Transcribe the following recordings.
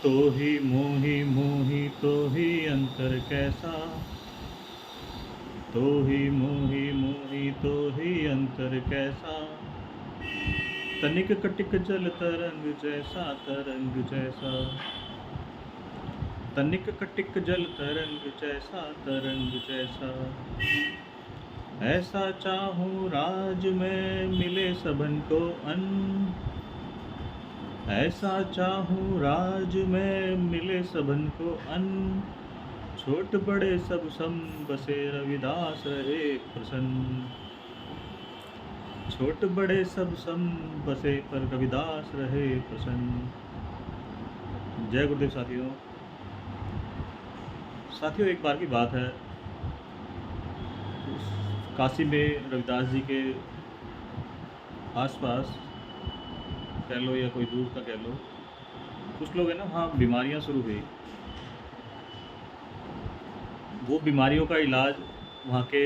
तो ही मोही मोही तो ही अंतर कैसा, तो ही मोही मोही तो ही अंतर कैसा, तनिक कटिक जल तरंग जैसा, तरंग जैसा, तनिक कटिक जल तरंग जैसा, तरंग जैसा। ऐसा चाहूं राज में मिले सबन को अन्न, ऐसा चाहूं राज में मिले सबन को अन्न, छोट बड़े सब सम बसे रविदास रहे प्रसन्न, छोट बड़े सब सम बसे पर रविदास रहे प्रसन्न। जय गुरुदेव साथियों। साथियों, एक बार की बात है, काशी में रविदास जी के आसपास कह लो या कोई दूर का कह लो, कुछ लोग हैं ना, वहाँ बीमारियाँ शुरू हुई। वो बीमारियों का इलाज वहाँ के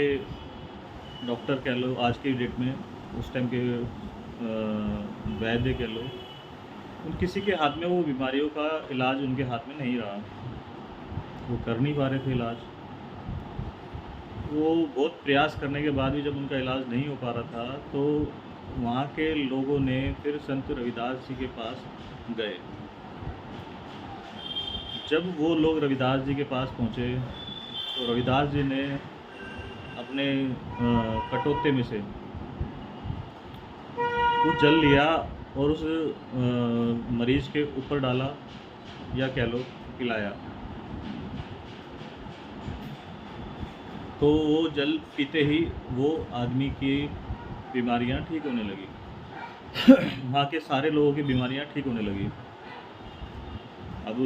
डॉक्टर कह लो, आज की डेट में उस टाइम के वैद्य कह लो, उन किसी के हाथ में वो बीमारियों का इलाज उनके हाथ में नहीं रहा। वो कर नहीं पा रहे थे इलाज। वो बहुत प्रयास करने के बाद भी जब उनका इलाज नहीं हो पा रहा था, तो वहाँ के लोगों ने फिर संत रविदास जी के पास गए। जब वो लोग रविदास जी के पास पहुँचे तो रविदास जी ने अपने कटोते में से वो जल लिया और उस मरीज के ऊपर डाला, या कह लो पिलाया। तो वो जल पीते ही वो आदमी की बीमारियां ठीक होने लगी। वहाँ के सारे लोगों की बीमारियां ठीक होने लगी। अब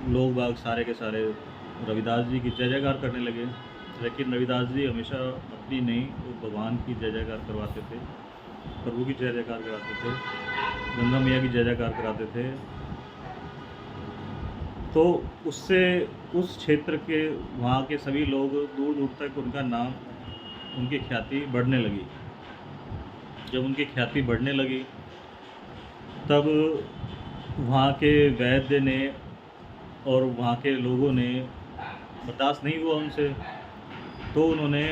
लोग बाग सारे के सारे रविदास जी की जय जयकार करने लगे। लेकिन रविदास जी हमेशा अपनी नहीं, वो भगवान की जय जयकार करवाते थे, प्रभु की जय जयकार कराते थे, गंगा मैया की जय जयकार कराते थे। तो उससे उस क्षेत्र के वहाँ के सभी लोग दूर दूर तक उनका नाम, उनकी ख्याति बढ़ने लगी। जब उनकी ख्याति बढ़ने लगी तब वहाँ के वैद्य ने और वहाँ के लोगों ने बर्दाश्त नहीं हुआ उनसे, तो उन्होंने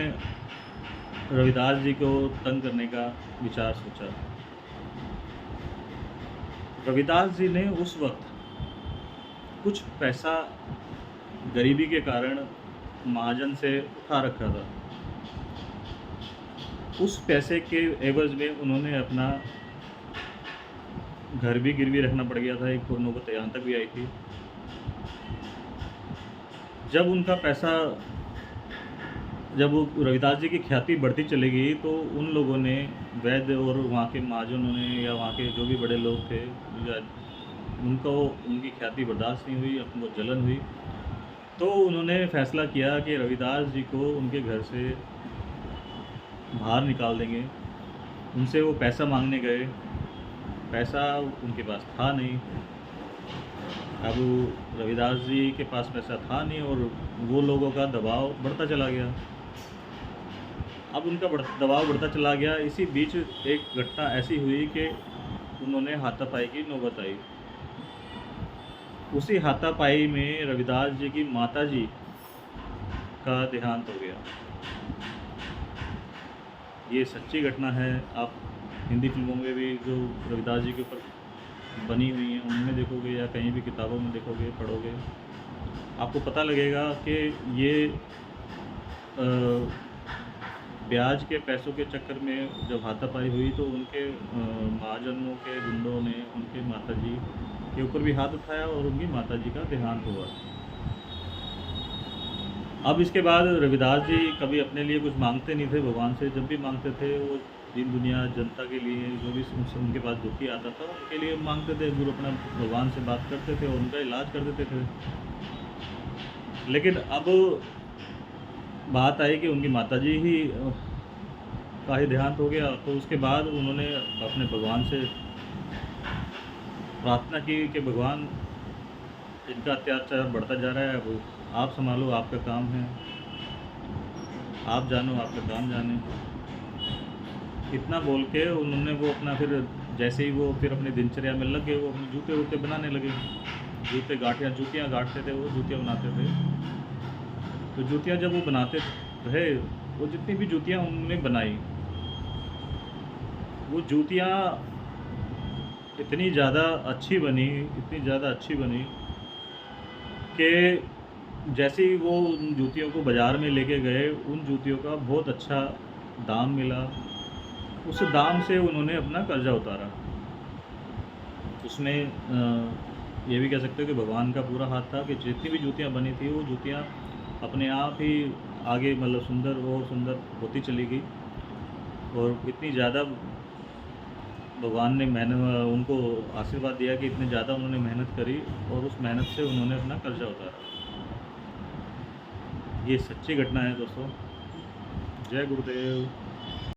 रविदास जी को तंग करने का विचार सोचा। रविदास जी ने उस वक्त कुछ पैसा गरीबी के कारण महाजन से उठा रखा था। उस पैसे के एवज में उन्होंने अपना घर भी गिरवी रखना पड़ गया था। एक नौबत यहाँ तक भी आई थी। जब उनका पैसा, जब वो रविदास जी की ख्याति बढ़ती चली गई, तो उन लोगों ने, वैद्य और वहाँ के महाजनों ने या वहाँ के जो भी बड़े लोग थे, उनको उनकी ख्याति बर्दाश्त नहीं हुई, उनको जलन हुई। तो उन्होंने फैसला किया कि रविदास जी को उनके घर से बाहर निकाल देंगे। उनसे वो पैसा मांगने गए, पैसा उनके पास था नहीं। अब रविदास जी के पास पैसा था नहीं और वो लोगों का दबाव बढ़ता चला गया। अब उनका दबाव बढ़ता चला गया। इसी बीच एक घटना ऐसी हुई कि उन्होंने हाथापाई की नौबत आई। उसी हाथापाई में रविदास जी की माता जी का देहांत हो गया। ये सच्ची घटना है। आप हिंदी फिल्मों में भी जो रविदास जी के ऊपर बनी हुई हैं उनमें देखोगे या कहीं भी किताबों में देखोगे, पढ़ोगे, आपको पता लगेगा कि ये ब्याज के पैसों के चक्कर में जब हाथापाई हुई तो उनके महाजनों के गुंडों ने उनके माताजी के ऊपर भी हाथ उठाया और उनकी माताजी का देहांत हुआ। अब इसके बाद रविदास जी कभी अपने लिए कुछ मांगते नहीं थे भगवान से। जब भी मांगते थे वो दीन दुनिया जनता के लिए, जो भी उनके पास दुखी आता था उनके लिए मांगते थे। गुरु अपना भगवान से बात करते थे और उनका इलाज कर देते थे। लेकिन अब बात आई कि उनकी माताजी ही का ही देहांत हो गया। तो उसके बाद उन्होंने अपने भगवान से प्रार्थना की कि भगवान, इनका अत्याचार बढ़ता जा रहा है, वो आप संभालो, आपका काम है, आप जानो, आपका काम जाने। इतना बोल के उन्होंने वो अपना फिर जैसे ही वो फिर अपनी दिनचर्या में लग गए, वो अपने जूते वूते बनाने लगे। जूतियाँ गाड़ते थे, वो जूतियाँ बनाते थे। तो जूतियाँ जब वो बनाते थे, वो जितनी भी जूतियाँ उन्होंने बनाई, वो जूतियाँ इतनी ज़्यादा अच्छी बनी कि जैसे ही वो उन जूतियों को बाज़ार में लेके गए, उन जूतियों का बहुत अच्छा दाम मिला। उस दाम से उन्होंने अपना कर्ज़ा उतारा। उसमें ये भी कह सकते हो कि भगवान का पूरा हाथ था कि जितनी भी जूतियाँ बनी थी, वो जूतियाँ अपने आप ही आगे मतलब सुंदर और सुंदर होती चली गई। और इतनी ज़्यादा भगवान ने उनको आशीर्वाद दिया कि इतने ज़्यादा उन्होंने मेहनत करी और उस मेहनत से उन्होंने अपना कर्ज़ा उतारा। ये सच्ची घटना है दोस्तों। जय गुरुदेव।